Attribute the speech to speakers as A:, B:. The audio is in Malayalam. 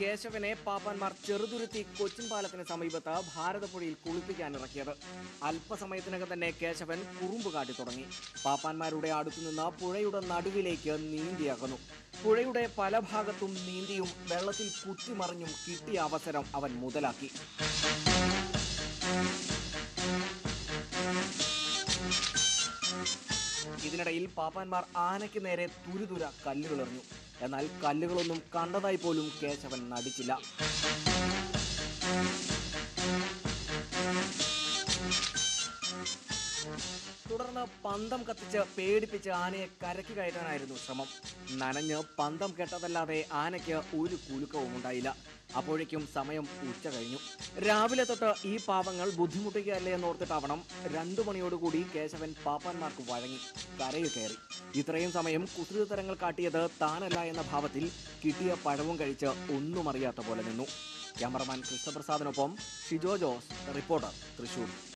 A: കേശവനെ പാപ്പാന്മാർ ചെറുതുരുത്തി കൊച്ചിൻ പാലത്തിന് സമീപത്ത് ഭാരതപ്പുഴയിൽ കുളിപ്പിക്കാനിറക്കിയത്. അല്പസമയത്തിനകം തന്നെ കേശവൻ കുറുമ്പ് കാട്ടി തുടങ്ങി. പാപ്പാന്മാരുടെ അടുത്തുനിന്ന് പുഴയുടെ നടുവിലേക്ക് നീന്തിയാകുന്നു. പുഴയുടെ പല ഭാഗത്തും നീന്തിയും വെള്ളത്തിൽ കുത്തിമറിഞ്ഞും കിട്ടിയ അവസരം അവൻ മുതലാക്കി. ഇതിനിടയിൽ പാപ്പാന്മാർ ആനയ്ക്ക് നേരെ തുരുതുര കല്ലുകളെറിഞ്ഞു. എന്നാൽ കല്ലുകളൊന്നും കണ്ടതായി പോലും കേശവൻ നടിച്ചില്ല. തുടർന്ന് പന്തം കത്തിച്ച് പേടിപ്പിച്ച് ആനയെ കരയ്ക്ക് കയറ്റാനായിരുന്നു ശ്രമം. നനഞ്ഞ് പന്തം കെട്ടതല്ലാതെ ആനയ്ക്ക് ഒരു കുലുക്കവും ഉണ്ടായില്ല. അപ്പോഴേക്കും സമയം ഉച്ച കഴിഞ്ഞു. രാവിലെ തൊട്ട് ഈ പാവങ്ങൾ ബുദ്ധിമുട്ടുകയല്ലേ എന്നോർത്തിട്ടാവണം 2 മണിയോടുകൂടി കേശവൻ പാപ്പാന്മാർക്ക് വഴങ്ങി കരയിൽ കയറി. ഇത്രയും സമയം കുസൃതരങ്ങൾ കാട്ടിയത് താനല്ല എന്ന ഭാവത്തിൽ കിട്ടിയ പഴവും കഴിച്ച് ഒന്നും അറിയാത്ത പോലെ നിന്നു. ക്യാമറമാൻ കൃഷ്ണപ്രസാദിനൊപ്പം ഷിജോ ജോസ്, റിപ്പോർട്ടർ, തൃശൂർ.